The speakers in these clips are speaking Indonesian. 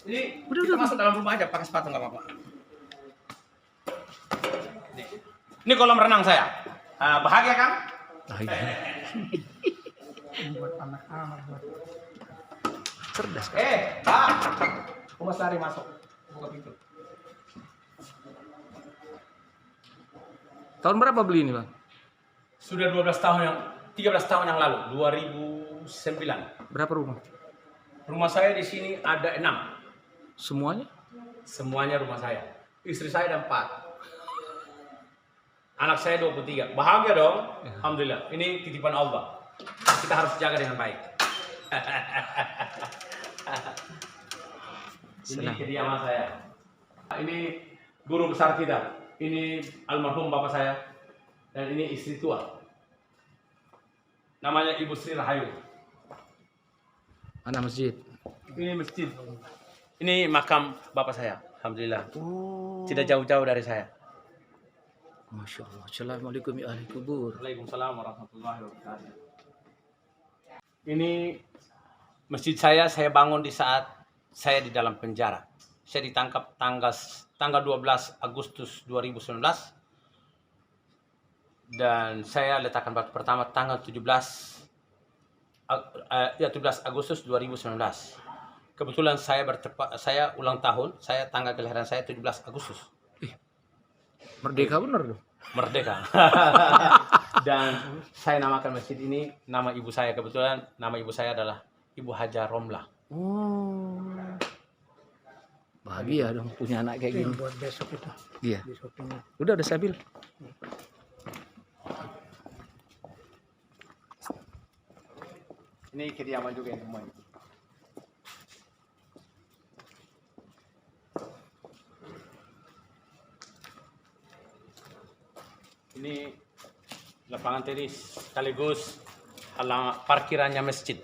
Ini Udah, kita udah. masuk dalam rumah aja pakai sepatu nggak apa-apa. Ini kolam renang saya. Bahagia kan? Buat anak-anak buat Cerdas. Pak. Rumah Sari masuk. Buka pintu. Tahun berapa beli ini, Bang? Sudah 13 tahun yang lalu, 2009. Berapa rumah? Rumah saya di sini ada 6. Semuanya? Semuanya rumah saya. Istri saya ada 4. Anak saya 23. Bahagia dong. Ya. Alhamdulillah. Ini titipan Allah. Kita harus jaga dengan baik. Ini kediaman saya. Ini guru besar kita. Ini almarhum bapak saya. Dan ini istri tua. Namanya Ibu Sri Rahayu. Anak masjid. Ini masjid. Ini makam bapak saya. Alhamdulillah. Oh. Tidak jauh-jauh dari saya. Masya Allah. Assalamualaikum ya ahli kubur. Waalaikumsalam warahmatullahi wabarakatuh. Ini masjid saya bangun di saat saya di dalam penjara. Saya ditangkap tanggal 12 Agustus 2019. Dan saya letakkan batu pertama tanggal 17 Agustus 2019. Kebetulan saya ulang tahun, tanggal kelahiran saya 17 Agustus. Merdeka bener dong. Merdeka. Dan saya namakan masjid ini nama ibu saya. Kebetulan nama ibu saya adalah Ibu Haja Romlah. Oh. Bahagia dong punya anak kayak ini gini. buat besok itu Iya. di shoppingnya. Udah stabil. Ini kediaman juga yang semuanya. Ini lapangan tenis sekaligus parkirannya masjid.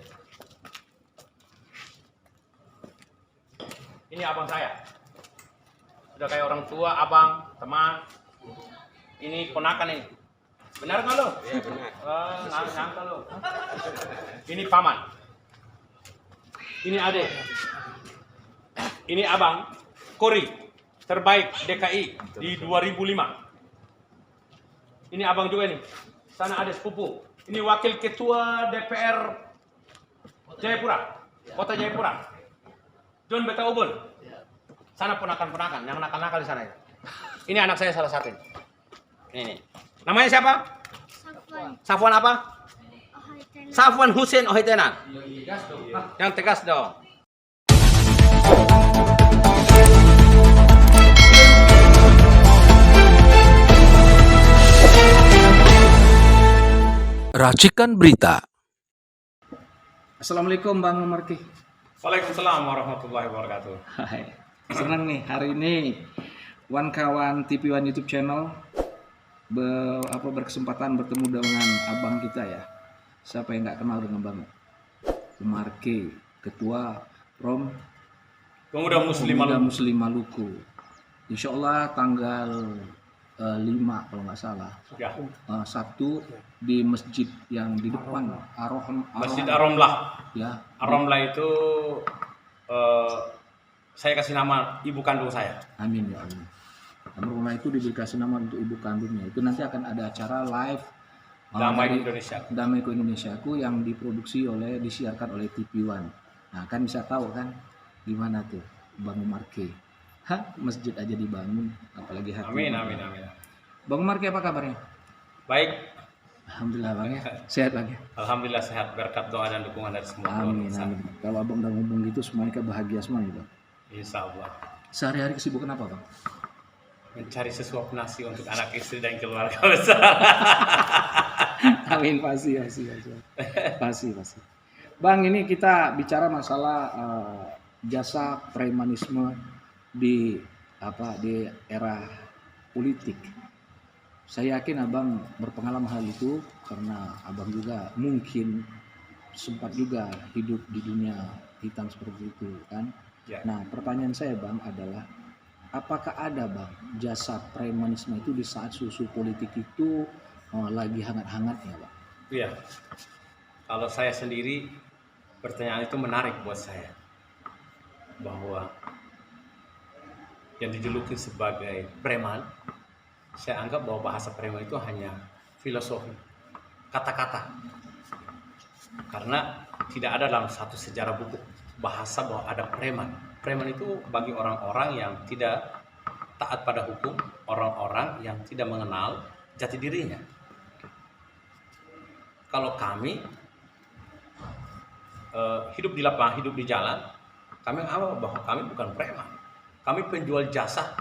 Ini abang saya. Sudah kayak orang tua, abang, teman. Ini ponakan ini. Benar nggak lo? Iya benar. Nyangka lo. Ini paman. Ini adik. Ini abang. Kori. Terbaik DKI di 2005. Ini abang juga nih. Sana ada sepupu. Ini wakil ketua DPR Jayapura. Kota Jayapura. John Beta Ubun. Sana ponakan-ponakan. Yang nakal-nakal di sana ya. Ini anak saya salah satu. Ini. Namanya siapa? Safwan. Safwan apa? Ohitena. Safwan Hussein Ohitena. Yang tegas dong. Racikan berita. Assalamualaikum Bang Marki. Waalaikumsalam warahmatullahi wabarakatuh. Hai. Senang nih hari ini kawan TV One YouTube channel berkesempatan bertemu dengan abang kita ya. Siapa yang nggak kenal dengan Bang Marki, ketua Pemuda Muslim Maluku. Insya Allah tanggal 5 kalau nggak salah. Ya. Satu di masjid yang di depan Masjid Ar-Romlah. Ya. Ar-Romlah itu saya kasih nama ibu kandung saya. Amin ya Allah. Ar-Romlah itu dikasih nama untuk ibu kandungnya. Itu nanti akan ada acara live Damai dari Indonesia. Damai ke Indonesiaku yang disiarkan oleh TV One. Nah kan bisa tahu kan gimana tuh Bang Marki. Masjid aja dibangun, apalagi hati. Amin. Bang Marki apa kabarnya? Baik. Alhamdulillah Bang ya. Sehat Bang ya. Alhamdulillah sehat berkat doa dan dukungan dari semua Amin, keluarga. amin. Kalau abang udah ngomong gitu semuanya bahagia semua nih Bang. Insya Allah. Sehari-hari kesibukan apa Bang? Mencari sesuap nasi untuk anak istri dan keluarga besar. Amin, pasti. Bang, ini kita bicara masalah jasa premanisme di era politik. Saya yakin abang berpengalaman hal itu karena abang juga mungkin sempat juga hidup di dunia hitam seperti itu kan. Ya. Nah, pertanyaan saya Bang adalah apakah ada Bang jasa premanisme itu di saat susu politik itu lagi hangat-hangatnya Bang? Iya. Kalau saya sendiri pertanyaan itu menarik buat saya. Bahwa yang dijuluki sebagai preman, saya anggap bahwa bahasa preman itu hanya filosofi, kata-kata. Karena tidak ada dalam satu sejarah buku bahasa bahwa ada preman. Preman itu bagi orang-orang yang tidak taat pada hukum, orang-orang yang tidak mengenal jati dirinya. Kalau kami hidup di lapangan, hidup di jalan, kami anggap bahwa kami bukan preman. Kami penjual jasa.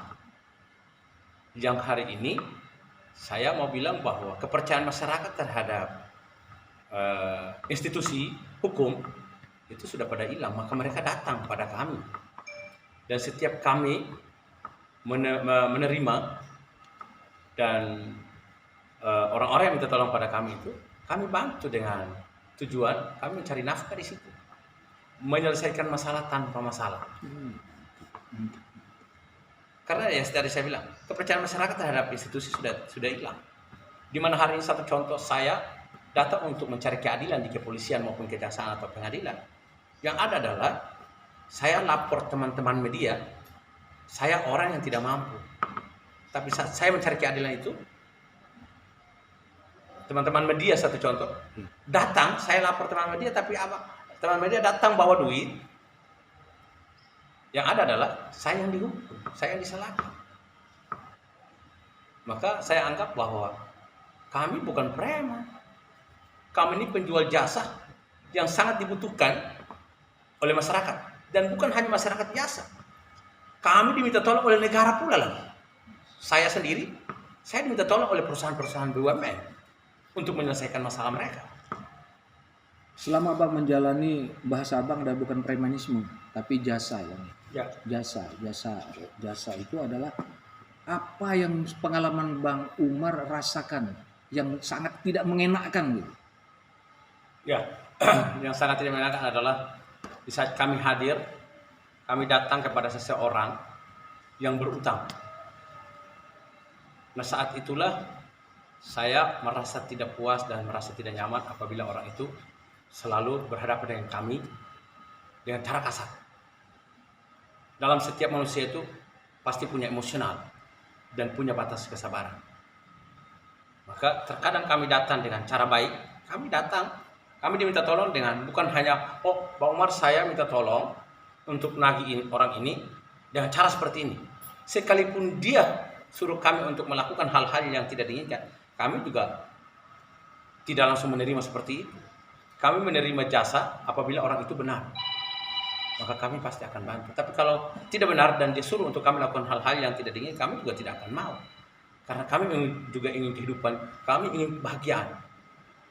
Yang hari ini saya mau bilang bahwa kepercayaan masyarakat terhadap institusi hukum itu sudah pada hilang, maka mereka datang pada kami. Dan setiap kami menerima dan orang-orang yang minta tolong pada kami itu, kami bantu dengan tujuan kami mencari nafkah di situ, menyelesaikan masalah tanpa masalah. Karena ya tadi saya bilang, kepercayaan masyarakat terhadap institusi sudah hilang. Di mana hari ini satu contoh, saya datang untuk mencari keadilan di kepolisian maupun kejaksaan atau pengadilan. Yang ada adalah saya lapor teman-teman media, saya orang yang tidak mampu. Tapi saat saya mencari keadilan itu, teman-teman media satu contoh, datang, saya lapor teman media, tapi apa? Teman media datang bawa duit. Yang ada adalah saya yang dihukum, saya yang disalahkan. Maka saya anggap bahwa kami bukan preman. Kami ini penjual jasa yang sangat dibutuhkan oleh masyarakat. Dan bukan hanya masyarakat biasa. Kami diminta tolong oleh negara pula lagi. Saya sendiri, saya diminta tolong oleh perusahaan-perusahaan BUMN untuk menyelesaikan masalah mereka. Selama Abang menjalani, bahasa Abang dah bukan premanisme, tapi jasa Ya. Jasa itu adalah apa yang pengalaman Bang Umar rasakan yang sangat tidak mengenakkan gitu. Ya, yang sangat tidak menyenangkan adalah di saat kami hadir, kami datang kepada seseorang yang berutang. Nah, saat itulah saya merasa tidak puas dan merasa tidak nyaman apabila orang itu selalu berhadapan dengan kami dengan cara kasar. Dalam setiap manusia itu pasti punya emosional dan punya batas kesabaran. Maka terkadang kami datang dengan cara baik, kami diminta tolong dengan bukan hanya, oh Bang Umar saya minta tolong untuk nagih orang ini dengan cara seperti ini. Sekalipun dia suruh kami untuk melakukan hal-hal yang tidak diinginkan, kami juga tidak langsung menerima seperti itu. Kami menerima jasa apabila orang itu benar, maka kami pasti akan bantu. Tapi kalau tidak benar dan dia suruh untuk kami melakukan hal-hal yang tidak diinginkan, kami juga tidak akan mau. Karena kami juga ingin kehidupan, kami ingin kebahagiaan.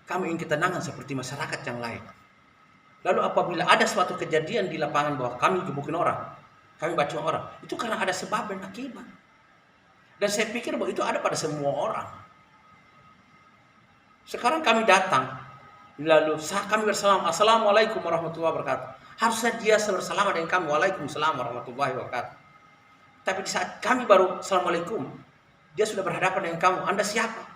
Kami ingin ketenangan seperti masyarakat yang lain. Lalu apabila ada suatu kejadian di lapangan bahwa kami gebukin orang, kami bacok orang, itu karena ada sebab dan akibat. Dan saya pikir bahwa itu ada pada semua orang. Sekarang kami datang, lalu kami bersalam, Assalamualaikum warahmatullahi wabarakatuh. Harusnya dia bersalaman dengan kami, Waalaikumsalam warahmatullahi wabarakatuh. Tapi di saat kami baru Assalamualaikum, dia sudah berhadapan dengan kamu, Anda siapa?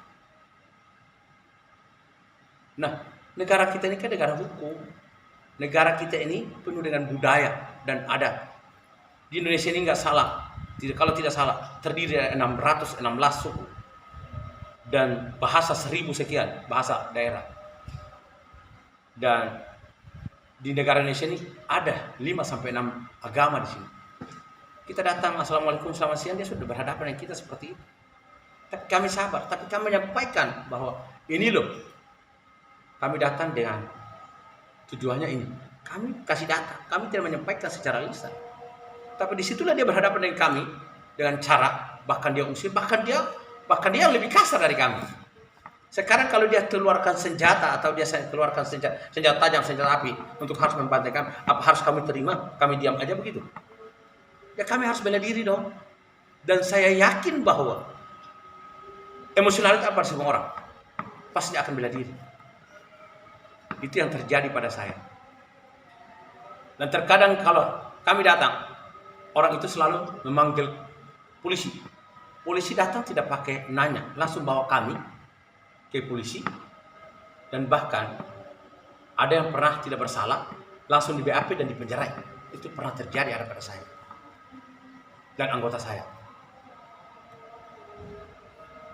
Nah, negara kita ini kan negara hukum. Negara kita ini penuh dengan budaya dan adat. Di Indonesia ini nggak salah, kalau tidak salah, terdiri dari 616 suku dan bahasa 1000 sekian bahasa daerah. Dan di negara Indonesia ini ada 5-6 agama di sini. Kita datang, Assalamualaikum, selamat siang, dia sudah berhadapan dengan kita seperti itu. Tapi kami sabar, tapi kami menyampaikan bahwa ini loh, kami datang dengan tujuannya ini. Kami kasih data, kami tidak menyampaikan secara lisan. Tapi disitulah dia berhadapan dengan kami dengan cara bahkan dia usir, bahkan dia yang lebih kasar dari kami. Sekarang kalau dia keluarkan senjata atau dia keluarkan senjata tajam, senjata api untuk harus membantai kami, apa harus kami terima? Kami diam aja begitu? Ya kami harus bela diri dong. Dan saya yakin bahwa emosional itu apa semua orang pasti akan bela diri. Itu yang terjadi pada saya. Dan terkadang kalau kami datang, orang itu selalu memanggil polisi. Polisi datang tidak pakai nanya, langsung bawa kami ke polisi. Dan bahkan ada yang pernah tidak bersalah, langsung di BAP dan dipenjara. Itu pernah terjadi ada pada saya. dan anggota saya.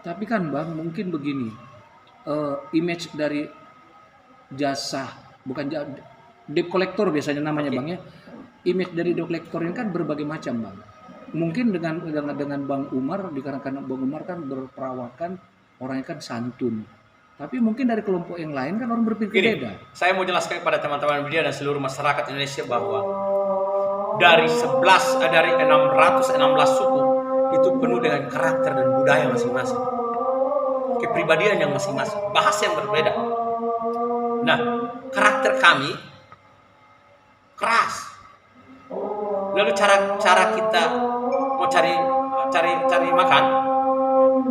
Tapi kan Bang, mungkin begini, image dari jasa, bukan debt collector biasanya namanya Oke. Bang ya. Image dari debt collector ini kan berbagai macam Bang. Mungkin dengan Bang Umar, dikarenakan Bang Umar kan berperawakan, orangnya kan santun. Tapi mungkin dari kelompok yang lain kan orang berpikir Gini, beda. saya mau jelaskan kepada teman-teman media dan seluruh masyarakat Indonesia bahwa dari 616 suku itu penuh dengan karakter dan budaya masing-masing, kepribadian yang masing-masing, bahasa yang berbeda. Nah, karakter kami keras. Lalu cara kita mau cari makan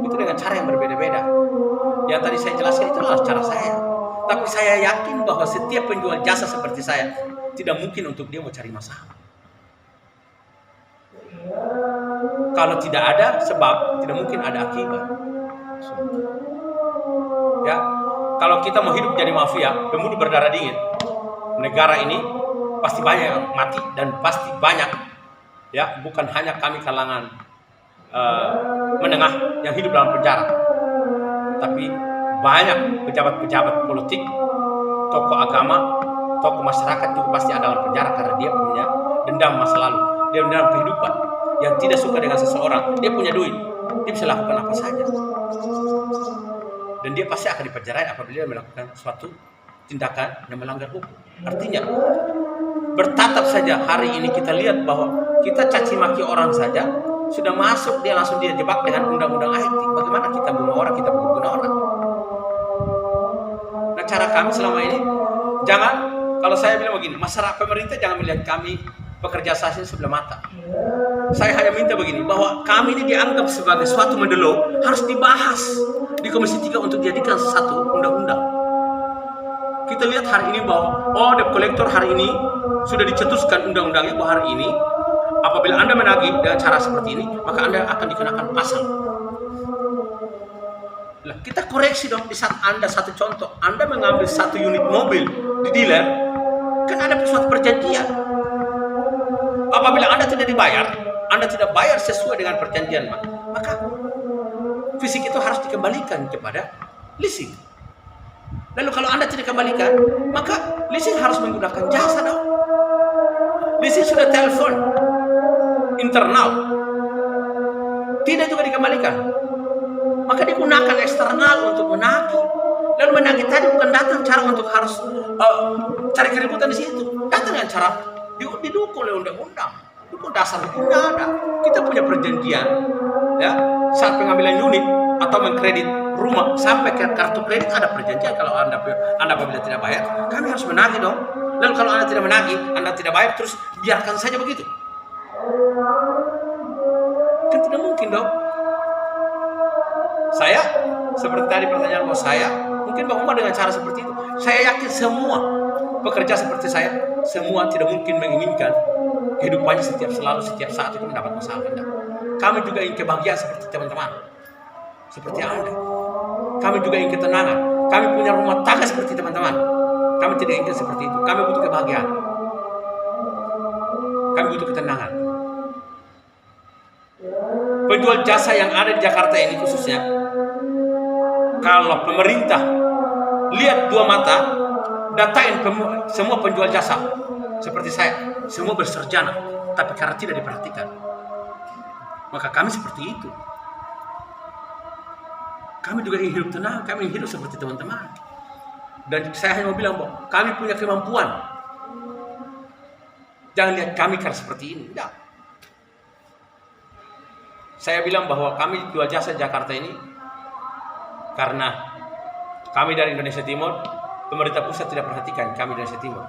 itu dengan cara yang berbeda-beda. Yang tadi saya jelaskan itu adalah cara saya. Tapi saya yakin bahwa setiap penjual jasa seperti saya tidak mungkin untuk dia mau cari masalah. Kalau tidak ada sebab, tidak mungkin ada akibat. Ya, kalau kita mau hidup jadi mafia, pembunuh berdarah dingin, negara ini pasti banyak yang mati dan pasti banyak, ya, bukan hanya kami kalangan menengah yang hidup dalam penjara, tapi banyak pejabat-pejabat politik, tokoh agama, tokoh masyarakat juga pasti ada dalam penjara karena dia punya dendam masa lalu, dia dendam kehidupan, yang tidak suka dengan seseorang, dia punya duit, dia bisa lakukan apa saja, dan dia pasti akan dipenjara apabila dia melakukan suatu tindakan yang melanggar hukum. Artinya bertatap saja hari ini kita lihat bahwa kita caci maki orang saja sudah masuk, dia langsung dia jebak dengan undang-undang IT. Bagaimana kita bunuh orang, kita bunuh orang. Nah, cara kami selama ini, jangan, kalau saya bilang begini, masyarakat pemerintah jangan melihat kami pekerja sasi sebelah mata. Saya hanya minta begini, bahwa kami ini dianggap sebagai suatu mendelo, harus dibahas di Komisi 3 untuk dijadikan satu undang-undang. Kita lihat hari ini bahwa debt collector hari ini sudah dicetuskan undang-undangnya bahwa hari ini apabila Anda menagih dengan cara seperti ini, maka Anda akan dikenakan pasal. Nah, kita koreksi dong di saat Anda, satu contoh, Anda mengambil satu unit mobil di dealer, kan ada suatu perjanjian. Apabila Anda tidak dibayar, Anda tidak bayar sesuai dengan perjanjian, maka fisik itu harus dikembalikan kepada leasing. Lalu kalau Anda tidak kembalikan, maka leasing harus menggunakan jasa dong. Leasing sudah telepon internal, tidak juga dikembalikan, maka digunakan eksternal untuk menagih. Lalu menagih tadi bukan datang cara untuk harus cari keributan di situ, datang dengan cara didukung oleh undang-undang, dukung dasar hukumnya ada. Kita punya perjanjian, ya, saat pengambilan unit atau mengkredit rumah sampai ke kartu kredit ada perjanjian. Kalau anda apabila tidak bayar, kami harus menagih dong. Lalu kalau Anda tidak menagih, Anda tidak bayar, terus biarkan saja begitu. Kan tidak mungkin dong. Saya, seperti tadi pertanyaan bos saya, mungkin Bang Umar dengan cara seperti itu. Saya yakin semua pekerja seperti saya, semua tidak mungkin menginginkan kehidupannya setiap saat itu mendapat masalah. Kami juga ingin kebahagiaan seperti teman-teman, seperti Anda. Kami juga ingin ketenangan. Kami punya rumah tangga seperti teman-teman. Kami tidak ingin seperti itu. Kami butuh kebahagiaan. Kami butuh ketenangan. Penjual jasa yang ada di Jakarta ini khususnya, kalau pemerintah lihat dua mata, datain semua penjual jasa seperti saya, semua berserjana, tapi karena tidak diperhatikan, maka kami seperti itu. Kami juga ingin hidup tenang, kami ingin hidup seperti teman-teman. Dan saya hanya mau bilang bahwa kami punya kemampuan. Jangan lihat kami karena seperti ini. Tidak. Saya bilang bahwa kami jual jasa Jakarta ini karena kami dari Indonesia Timur, pemerintah pusat tidak perhatikan kami dari Indonesia Timur.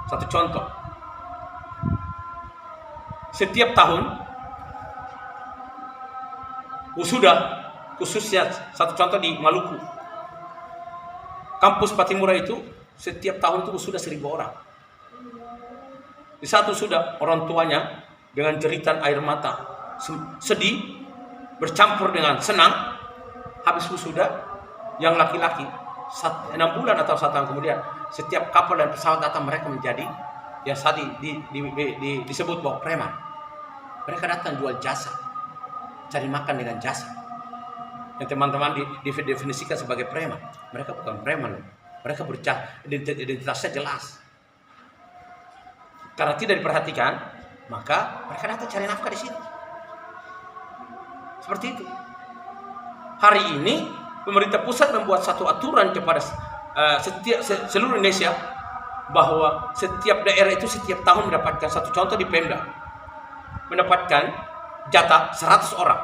Satu contoh, setiap tahun wisuda, khususnya satu contoh di Maluku, kampus Patimura itu setiap tahun itu sudah 1.000 orang. Di satu sudah orang tuanya dengan jeritan air mata, sedih, bercampur dengan senang, habis wisuda, yang laki-laki 6 bulan atau 1 tahun kemudian, setiap kapal dan pesawat datang mereka menjadi yang tadi disebut bahwa preman. Mereka datang jual jasa, cari makan dengan jasa. Yang teman-teman didefinisikan sebagai preman. Mereka bukan preman. Mereka identitasnya jelas. Karena tidak diperhatikan, maka mereka datang cari nafkah di sini. Seperti itu. Hari ini pemerintah pusat membuat satu aturan kepada seluruh Indonesia bahwa setiap daerah itu setiap tahun mendapatkan, satu contoh di Pemda, mendapatkan jatah 100 orang.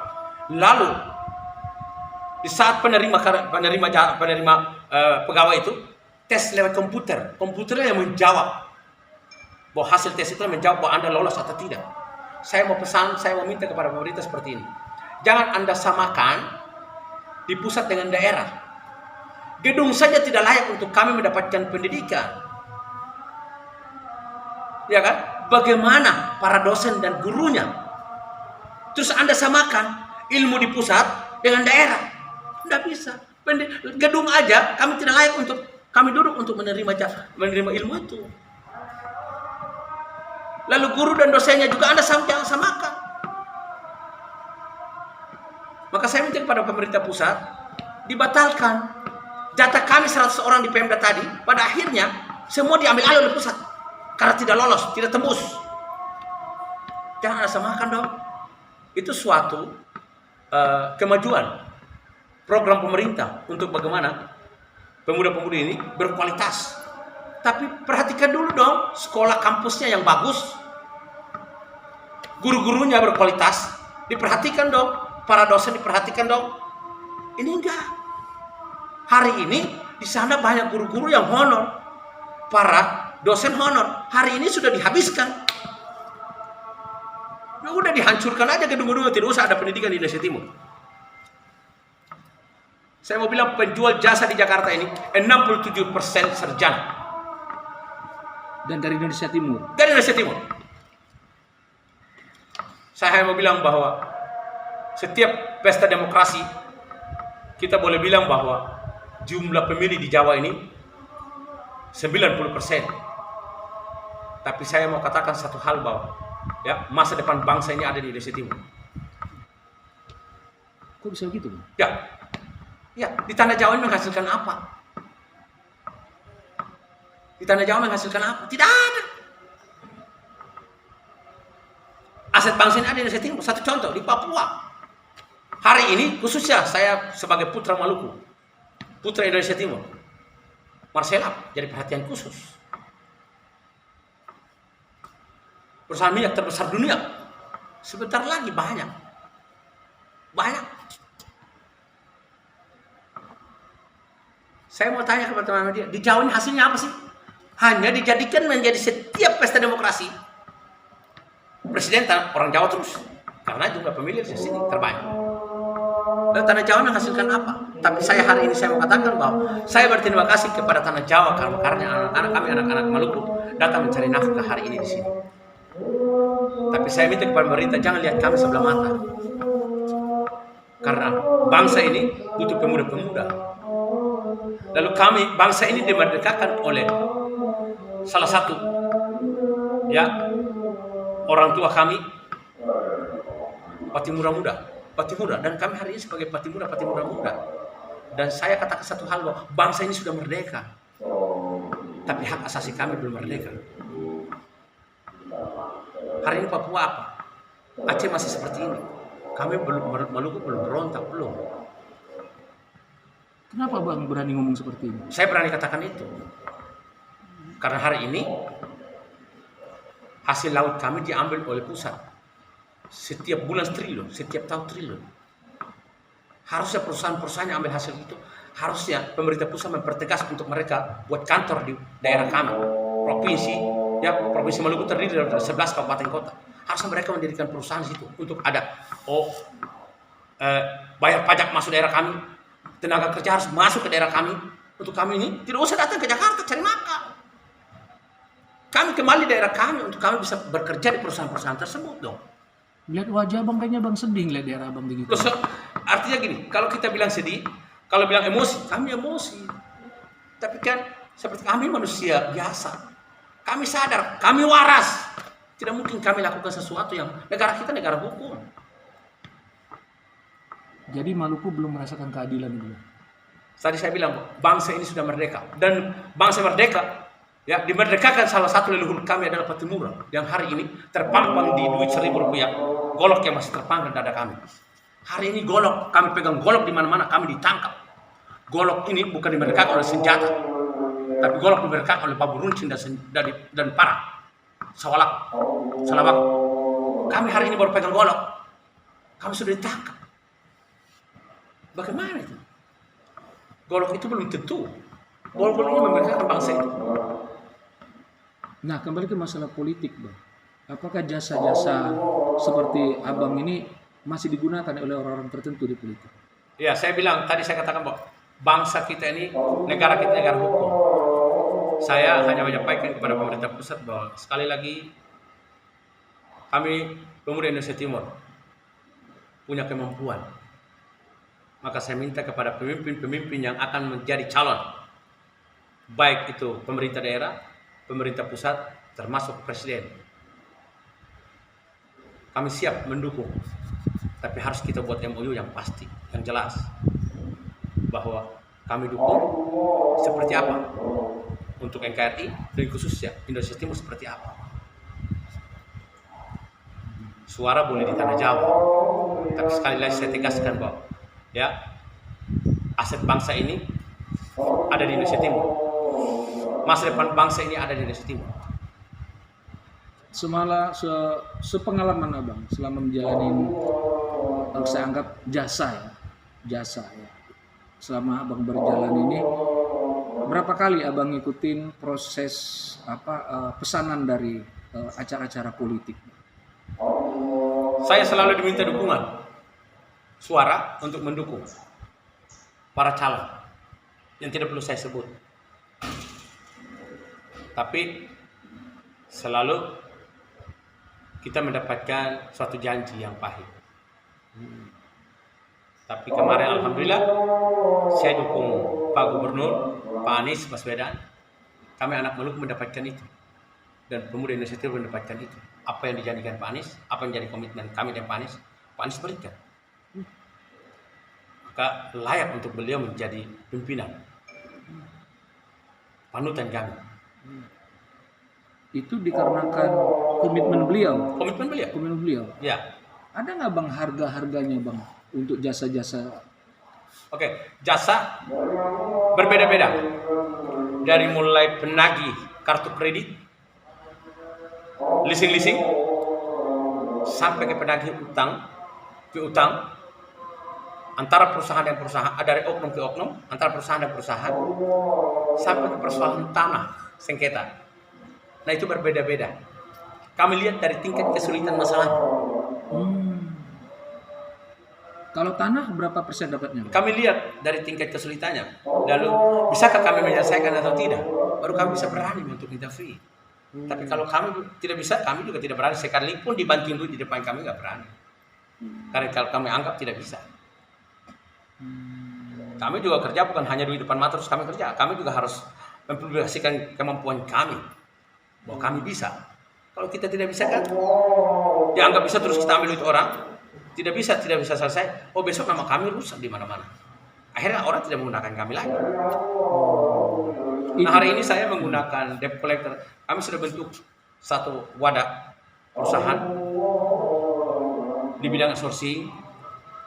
Lalu di saat penerima pegawai itu tes lewat komputernya yang menjawab bahwa hasil tes itu menjawab bahwa Anda lolos atau tidak. Saya mau pesan, saya mau minta kepada pemerintah seperti ini. Jangan Anda samakan di pusat dengan daerah. Gedung saja tidak layak untuk kami mendapatkan pendidikan. Ya kan? Bagaimana para dosen dan gurunya? Terus Anda samakan ilmu di pusat dengan daerah. Tidak bisa. Gedung aja kami tidak layak untuk kami duduk untuk menerima ilmu itu. Lalu guru dan dosennya juga Anda jangan samakan. Maka saya minta kepada pemerintah pusat dibatalkan jatah kami 100 orang di Pemda tadi. Pada akhirnya semua diambil alih oleh pusat karena tidak lolos, tidak tembus. Jangan Anda samakan dong. Itu suatu kemajuan program pemerintah untuk bagaimana pemuda-pemudi ini berkualitas. Tapi perhatikan dulu dong, sekolah kampusnya yang bagus, guru-gurunya berkualitas, diperhatikan dong, para dosen diperhatikan dong. Ini enggak. Hari ini di sana banyak guru-guru yang honor, para dosen honor. Hari ini sudah dihabiskan. Ya udah dihancurkan aja gedung-gedung, tidak usah ada pendidikan di Indonesia Timur. Saya mau bilang penjual jasa di Jakarta ini 67% sarjana. Dan dari Indonesia Timur. Dari Indonesia Timur. Saya mau bilang bahwa setiap pesta demokrasi kita boleh bilang bahwa jumlah pemilih di Jawa ini 90%. Tapi saya mau katakan satu hal bahwa ya, masa depan bangsa ini ada di Indonesia Timur. Kok bisa begitu? Ya, di Tanah Jawa ini menghasilkan apa? Di Tanah Jawa menghasilkan apa? Tidak ada. Aset bangsa ini ada di Indonesia Timur. Satu contoh, di Papua. Hari ini, khususnya saya sebagai putra Maluku, putra Indonesia Timur, Marselap jadi perhatian khusus. Perusahaan minyak terbesar dunia. Sebentar lagi banyak. Saya mau tanya kepada teman-teman dia, di Jawa ini hasilnya apa sih? Hanya dijadikan menjadi setiap pesta demokrasi presiden orang Jawa terus, karena jumlah pemilih di sini terbanyak. Dan Tanah Jawa menghasilkan apa? Tapi saya hari ini saya mau katakan bahwa saya berterima kasih kepada Tanah Jawa karena anak-anak kami, anak-anak Maluku datang mencari nafkah hari ini di sini. Tapi saya minta kepada pemerintah jangan lihat kami sebelah mata, karena bangsa ini butuh pemuda-pemuda. Lalu kami, bangsa ini dimerdekakan oleh salah satu ya orang tua kami, Patimura Muda, dan kami hari ini sebagai Patimura muda. Dan saya katakan satu hal bahwa bangsa ini sudah merdeka, tapi hak asasi kami belum merdeka. Hari ini Papua apa? Aceh masih seperti ini. Kami Maluku belum berontak, belum. Kenapa Bang berani ngomong seperti ini? Saya berani katakan itu karena hari ini hasil laut kami diambil oleh pusat. Setiap bulan triliun, setiap tahun triliun. Harusnya perusahaan-perusahaan yang ambil hasil itu, harusnya pemerintah pusat mempertegas untuk mereka buat kantor di daerah kami, provinsi. Ya, provinsi Maluku terdiri dari 11 kabupaten kota. Harusnya mereka mendirikan perusahaan di situ untuk ada bayar pajak masuk daerah kami. Tenaga kerja harus masuk ke daerah kami. Untuk kami ini tidak usah datang ke Jakarta cari makan. Kami kembali di daerah kami untuk kami bisa bekerja di perusahaan-perusahaan tersebut dong. Lihat wajah Bang, kayaknya Bang sedih lihat daerah Bang begitu. Terus, artinya gini, kalau kita bilang sedih, kalau bilang emosi, kami emosi. Tapi kan seperti kami manusia biasa. Kami sadar, kami waras. Tidak mungkin kami lakukan sesuatu yang negara kita negara hukum. Jadi Maluku belum merasakan keadilan dulu. Tadi saya bilang bangsa ini sudah merdeka dan bangsa merdeka ya dimerdekakan salah satu leluhur kami adalah Patimura yang hari ini terpampang di duit Rp1.000 golok yang masih terpanggang dada kami. Hari ini golok kami pegang golok di mana-mana kami ditangkap. Golok ini bukan dimerdekakan oleh senjata, tapi golok dimerdekakan oleh Pabu Runcing dan Parang, Sawalak, Salabak. Kami hari ini baru pegang golok, kami sudah ditangkap. Bagaimana itu? Golok itu belum tentu. Golok ini memerdekakan bangsa itu. Nah, kembali ke masalah politik, Bang. Apakah jasa-jasa seperti Abang ini masih digunakan oleh orang-orang tertentu di politik? Ya, saya bilang tadi saya katakan bahwa bangsa kita ini, negara kita negara hukum. Saya hanya menyampaikan kepada pemerintah pusat bahwa sekali lagi kami pemuda Indonesia Timur punya kemampuan. Maka saya minta kepada pemimpin-pemimpin yang akan menjadi calon, baik itu pemerintah daerah, pemerintah pusat, termasuk presiden. Kami siap mendukung, tapi harus kita buat MOU yang pasti, yang jelas, bahwa kami dukung seperti apa untuk NKRI dan khususnya Indonesia Timur seperti apa. Suara boleh di tanah Jawa, tapi sekali lagi saya tegaskan bahwa ya, aset bangsa ini ada di Indonesia Timur. Masa depan bangsa ini ada di Indonesia Timur. Sepengalaman Abang selama menjalani, saya anggap jasa ya. Selama Abang berjalan ini, berapa kali Abang ngikutin proses pesanan dari acara-acara politik? Saya selalu diminta dukungan, suara untuk mendukung para calon yang tidak perlu saya sebut, tapi selalu kita mendapatkan suatu janji yang pahit. Tapi kemarin alhamdulillah saya dukung Pak Gubernur, Pak Anies Baswedan. Kami anak Maluku mendapatkan itu dan pemuda Indonesia Timur mendapatkan itu. Apa yang dijanjikan Pak Anies, apa yang jadi komitmen kami dan Pak Anies berikan. Maka layak untuk beliau menjadi pimpinan, panutan kami. Itu dikarenakan komitmen beliau. Komitmen beliau. Ya. Ada nggak Bang harga-harganya Bang untuk jasa-jasa? Oke, jasa berbeda-beda. Dari mulai penagih kartu kredit, leasing, sampai ke penagih utang, antara perusahaan dan perusahaan, dari oknum ke oknum, antara perusahaan dan perusahaan, sampai ke persoalan tanah sengketa. Nah itu berbeda-beda. Kami lihat dari tingkat kesulitan masalah. Kalau tanah berapa persen dapatnya? Kami lihat dari tingkat kesulitannya. Lalu bisakah kami menyelesaikan atau tidak? Baru kami bisa berani untuk minta free. Tapi kalau kami tidak bisa, kami juga tidak berani. Sekalipun dibanting duit di depan kami nggak berani. Karena kalau kami anggap tidak bisa. Kami juga kerja bukan hanya di depan mata terus kami kerja. Kami juga harus mempublikasikan kemampuan kami bahwa kami bisa. Kalau kita tidak bisa kan, dianggap bisa terus kita ambil duit orang. Tidak bisa selesai. Oh besok nama kami rusak di mana-mana. Akhirnya orang tidak menggunakan kami lagi. Nah hari ini saya menggunakan debt collector. Kami sudah bentuk satu wadah perusahaan di bidang outsourcing,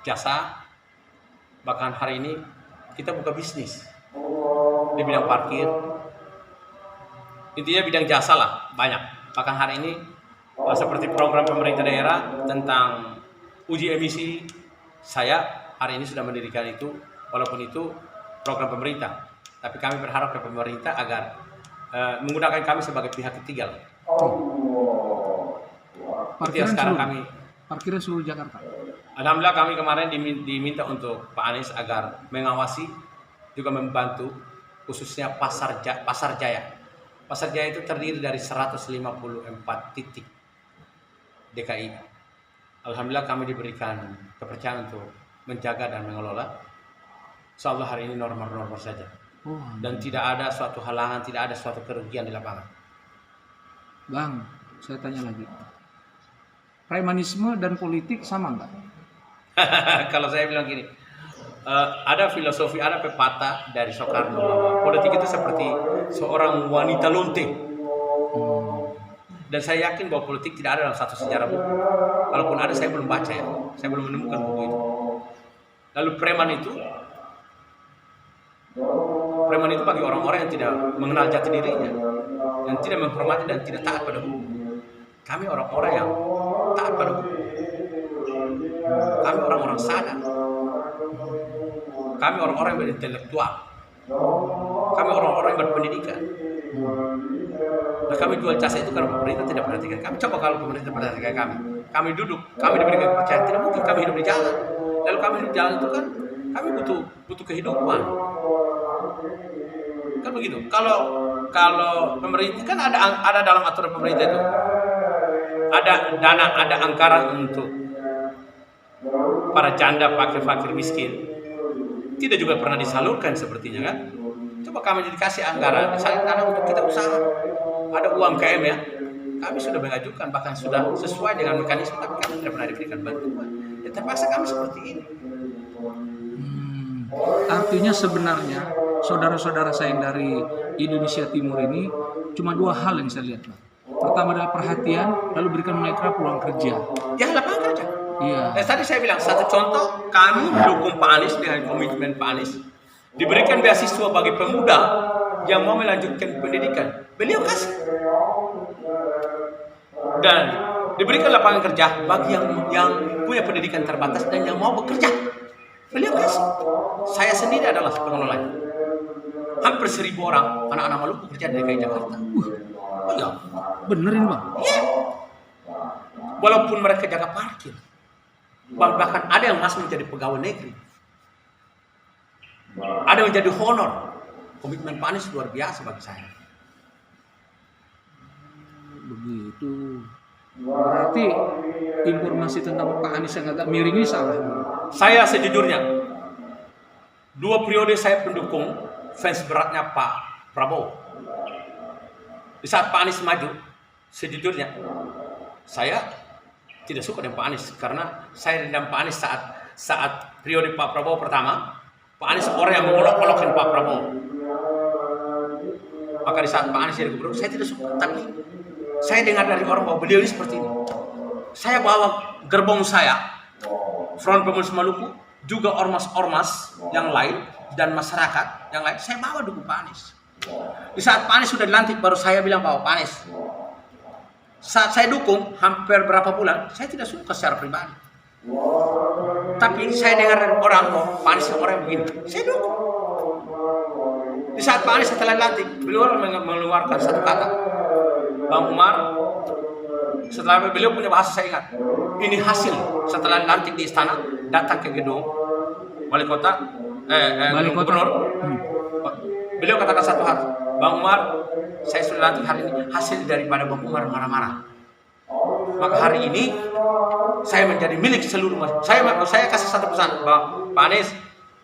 jasa. Bahkan hari ini kita buka bisnis di bidang parkir. Intinya bidang jasa lah banyak. Bahkan hari ini seperti program pemerintah daerah tentang uji emisi, saya hari ini sudah mendirikan itu. Walaupun itu program pemerintah, tapi kami berharap ke pemerintah agar menggunakan kami sebagai pihak ketiga. Parkiran seluruh Jakarta. Alhamdulillah kami kemarin diminta untuk Pak Anies agar mengawasi, juga membantu khususnya Pasar Jaya. Pasar Jaya itu terdiri dari 154 titik DKI. Alhamdulillah kami diberikan kepercayaan untuk menjaga dan mengelola. Insyaallah hari ini normal-normal saja. Dan tidak ada suatu halangan, tidak ada suatu kerugian di lapangan. Bang, Saya tanya lagi. Premanisme dan politik sama nggak? Kalau saya bilang gini, ada filosofi, ada pepatah dari Soekarno bahwa politik itu seperti seorang wanita lonte. Dan saya yakin bahwa politik tidak ada dalam satu sejarah buku. Kalaupun ada, saya belum baca ya. Saya belum menemukan buku itu. Lalu preman itu bagi orang-orang yang tidak mengenal jati dirinya, yang tidak menghormati dan tidak taat pada hukum. Kami orang-orang yang taat pada hukum. Kami orang-orang sadar. Kami orang-orang yang berintelektual. Kami orang-orang yang berpendidikan. Nah, kami jual jasa itu karena pemerintah tidak perhatikan kami. Coba kalau pemerintah perhatikan kami. Kami duduk, kami diberikan kepercayaan. Tidak mungkin kami hidup di jalan. Lalu kami hidup di jalan itu kan kami butuh kehidupan. Kan begitu. Kalau pemerintah kan ada dalam aturan pemerintah itu. Ada dana, ada anggaran untuk para janda, fakir-fakir miskin. Tidak juga pernah disalurkan sepertinya kan. Coba kami dikasih anggaran, misalnya karena untuk kita usaha, ada UMKM ya. Kami sudah mengajukan, bahkan sudah sesuai dengan mekanisme, tapi kami tidak pernah diberikan bantuan. Ya terpaksa kami seperti ini. Artinya sebenarnya saudara-saudara saya yang dari Indonesia Timur ini cuma dua hal yang saya lihat, Pak. Pertama adalah perhatian, lalu berikan mereka peluang kerja. Ya lapangan kerja. Iya. Tadi saya bilang satu contoh, kami mendukung Pak Anies dengan komitmen Pak Anies. Diberikan beasiswa bagi pemuda yang mau melanjutkan pendidikan. Beliau kasih. Dan diberikan lapangan kerja bagi yang punya pendidikan terbatas dan yang mau bekerja. Beliau kasih. Saya sendiri adalah pengelolanya. Hampir 1.000 orang anak-anak Maluku kerja di DKI Jakarta. Oh ya, Benerin, Bang? iya. Walaupun mereka jaga parkir, bahkan ada yang masih menjadi pegawai negeri, ada yang menjadi honor. Komitmen Pak Anies luar biasa bagi saya. Begitu. Berarti informasi tentang Pak Anies yang agak miring ini salah. Saya sejujurnya 2 periode saya pendukung fans beratnya Pak Prabowo. Di saat Pak Anies maju, sejujurnya saya tidak suka dengan Pak Anies karena saya dendam Pak Anies saat periode Pak Prabowo pertama. Pak Anies orang yang mengolok-olokkan Pak Prabowo. Maka di saat Pak Anies jadi gubernur, saya tidak suka. Tapi saya dengar dari orang bahwa beliau ini seperti ini. Saya bawa gerbong saya, Front Pemuda Maluku, juga ormas-ormas yang lain dan masyarakat yang lain, saya bawa dukung Pak Anies. Di saat Pak Anies sudah dilantik, baru saya bilang bahwa Pak Anies, saat saya dukung hampir berapa bulan, saya tidak suka secara pribadi. Tapi saya dengar dari orang bahwa Pak Anies orang yang begini, saya dukung. Di saat Pak Anies setelah dilantik, beliau mengeluarkan satu kata, Bang Umar, setelah beliau punya bahasa saya ingat, ini hasil setelah dilantik di istana, datang ke gedung wali kota, gubernur. Beliau katakan satu hal, Bang Umar, saya sudah lantik hari ini, hasil daripada Bang Umar marah-marah. Maka hari ini saya menjadi milik seluruh masyarakat. Saya kasih satu pesan, Pak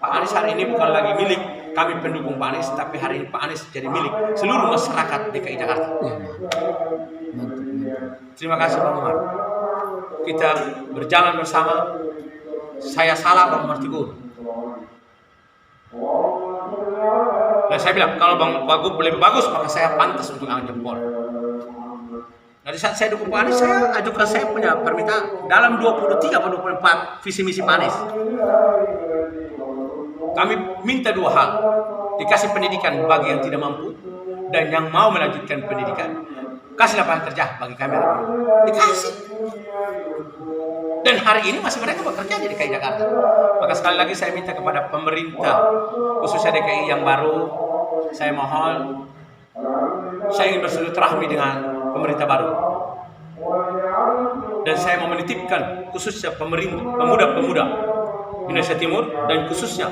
Anies hari ini bukan lagi milik kami pendukung Pak Anies, tapi hari ini Pak Anies jadi milik seluruh masyarakat DKI Jakarta. Terima kasih Bang Umar. Kita berjalan bersama. Saya salah Bang Martigo. Dan saya bilang kalau Bang Wagub lebih bagus, maka saya pantas untuk angkat jempol. Nah, di saat saya dukung Pak Anies, saya ajukan saya punya permintaan dalam 23 atau 24 visi misi Pak Anies. Kami minta 2 hal, dikasih pendidikan bagi yang tidak mampu dan yang mau melanjutkan pendidikan. Kasih lapangan kerja bagi kami, dikasih. Dan hari ini masih mereka bekerja di DKI Jakarta. Maka sekali lagi saya minta kepada pemerintah, khususnya DKI yang baru, saya mohon, saya ingin bersilaturahmi dengan pemerintah baru. Dan saya mau menitipkan khususnya pemuda-pemuda Indonesia Timur dan khususnya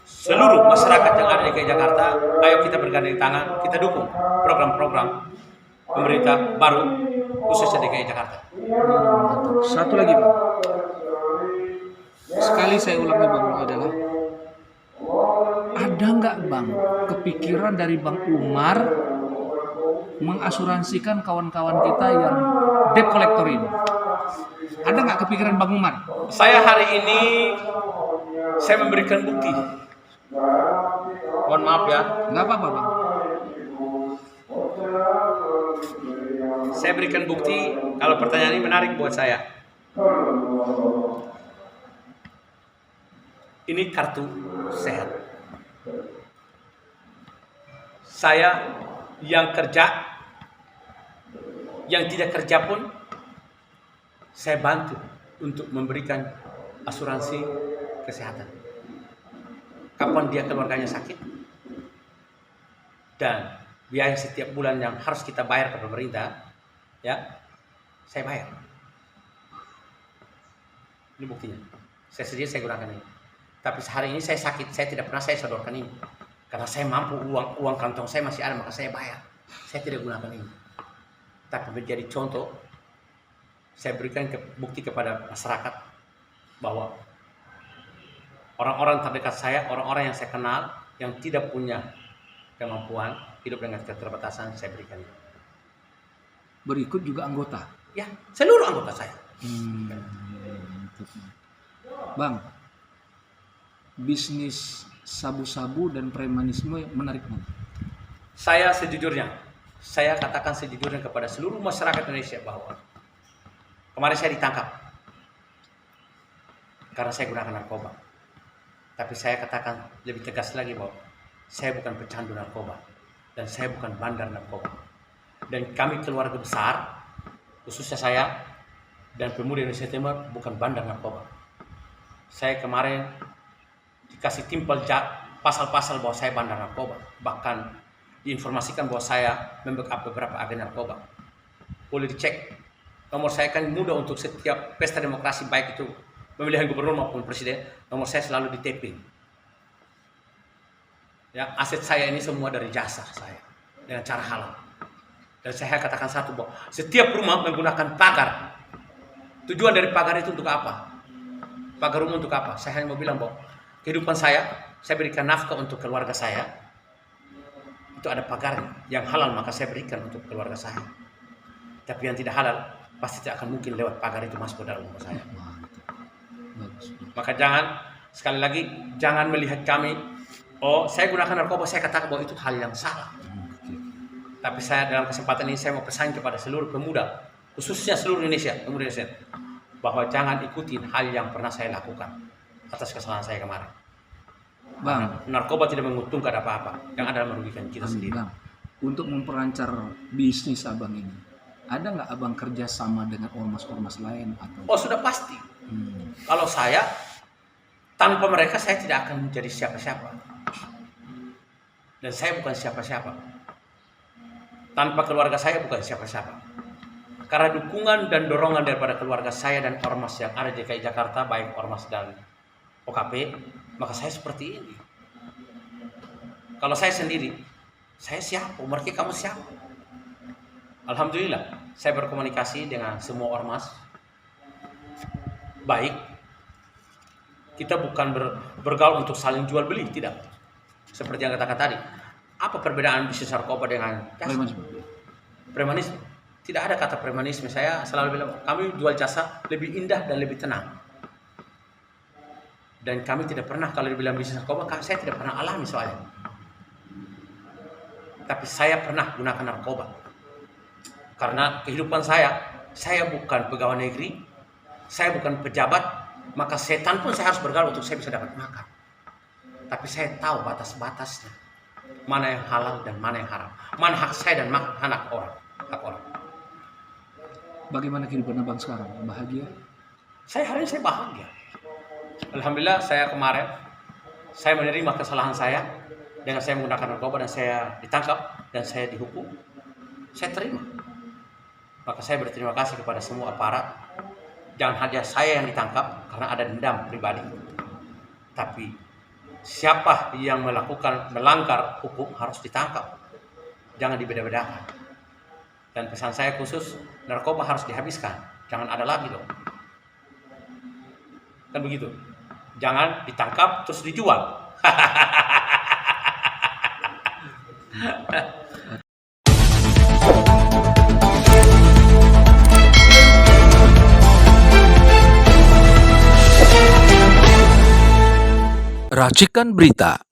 seluruh masyarakat yang ada di DKI Jakarta, ayo kita bergandeng tangan, kita dukung program-program pemerintah baru khususnya DKI Jakarta. Satu lagi Bang, sekali saya ulangi Bang adalah, ada nggak Bang kepikiran dari Bang Umar mengasuransikan kawan-kawan kita yang debt collector ini? Ada nggak kepikiran Bang Umar? Saya hari ini saya memberikan bukti. Mohon maaf ya. Nggak apa-apa Bang. Saya berikan bukti kalau pertanyaan ini menarik buat saya. Ini kartu sehat. Saya yang kerja, yang tidak kerja pun, saya bantu untuk memberikan asuransi kesehatan. Kapan dia keluarganya sakit, dan biaya setiap bulan yang harus kita bayar ke pemerintah, ya, saya bayar. Ini buktinya. Saya sendiri saya gunakan ini. Tapi sehari ini saya sakit, saya tidak pernah saya sodorkan ini. Karena saya mampu, uang kantong saya masih ada, maka saya bayar. Saya tidak gunakan ini. Tapi menjadi contoh, saya berikan bukti kepada masyarakat bahwa orang-orang terdekat saya, orang-orang yang saya kenal, yang tidak punya kemampuan, hidup dengan keterbatasan, saya berikan ini. Berikut juga anggota. Ya, seluruh anggota saya. Bang, bisnis sabu-sabu dan premanisme menarik mana? Saya sejujurnya, saya katakan sejujurnya kepada seluruh masyarakat Indonesia bahwa kemarin saya ditangkap karena saya gunakan narkoba. Tapi saya katakan lebih tegas lagi bahwa saya bukan pecandu narkoba dan saya bukan bandar narkoba. Dan kami keluarga besar, khususnya saya dan pemuda Indonesia Timur, bukan bandar narkoba. Saya kemarin dikasih timpal pasal-pasal bahwa saya bandar narkoba. Bahkan diinformasikan bahwa saya membackup beberapa agen narkoba. Boleh dicek. Nomor saya kan mudah untuk setiap pesta demokrasi, baik itu pemilihan gubernur maupun presiden, nomor saya selalu di taping. Ya, aset saya ini semua dari jasa saya dengan cara halal. Dan saya katakan satu, bahwa setiap rumah menggunakan pagar. Tujuan dari pagar itu untuk apa? Pagar rumah untuk apa? Saya hanya mau bilang bahwa kehidupan saya berikan nafkah untuk keluarga saya. Itu ada pagarnya. Yang halal maka saya berikan untuk keluarga saya. Tapi yang tidak halal pasti tidak akan mungkin lewat pagar itu masuk ke dalam rumah saya. Bagus. Maka jangan, sekali lagi, jangan melihat kami, oh saya gunakan narkoba, saya katakan bahwa itu hal yang salah. Tapi saya dalam kesempatan ini saya mau pesan kepada seluruh pemuda, khususnya seluruh Indonesia, pemuda Indonesia, bahwa jangan ikutin hal yang pernah saya lakukan atas kesalahan saya kemarin. Bang, Narkoba tidak menguntungkan apa-apa, yang ada merugikan kita sendiri. Bang, untuk memperlancar bisnis abang ini, ada nggak abang kerja sama dengan ormas-ormas lain atau? Oh sudah pasti. Kalau saya, tanpa mereka saya tidak akan menjadi siapa-siapa. Dan saya bukan siapa-siapa. Tanpa keluarga saya bukan siapa-siapa. Karena dukungan dan dorongan daripada keluarga saya dan ormas yang ada di DKI Jakarta, baik ormas dan OKP, maka saya seperti ini. Kalau saya sendiri, saya siapa? Mereka kamu siapa? Alhamdulillah, saya berkomunikasi dengan semua ormas. Baik, kita bukan bergaul untuk saling jual beli, tidak. Seperti yang katakan tadi, apa perbedaan bisnis narkoba dengan premanisme? Tidak ada kata premanisme. Saya selalu bilang, kami jual jasa lebih indah dan lebih tenang. Dan kami tidak pernah, kalau dibilang bisnis narkoba, saya tidak pernah alami soalnya. Tapi saya pernah gunakan narkoba. Karena kehidupan saya bukan pegawai negeri, saya bukan pejabat, maka setan pun saya harus bergaul untuk saya bisa dapat makan. Tapi saya tahu batas-batasnya. Mana yang halal dan mana yang haram. Mana hak saya dan mana hak orang. Bagaimana kehidupan abang sekarang? Bahagia? Hari ini saya bahagia. Alhamdulillah saya kemarin saya menerima kesalahan saya dengan saya menggunakan narkoba dan saya ditangkap dan saya dihukum. Saya terima. Maka saya berterima kasih kepada semua aparat. Jangan hanya saya yang ditangkap karena ada dendam pribadi. Tapi siapa yang melanggar hukum harus ditangkap. Jangan dibeda-bedakan. Dan pesan saya khusus, narkoba harus dihabiskan. Jangan ada lagi loh. Kan begitu. Jangan ditangkap terus dijual. Racikan Berita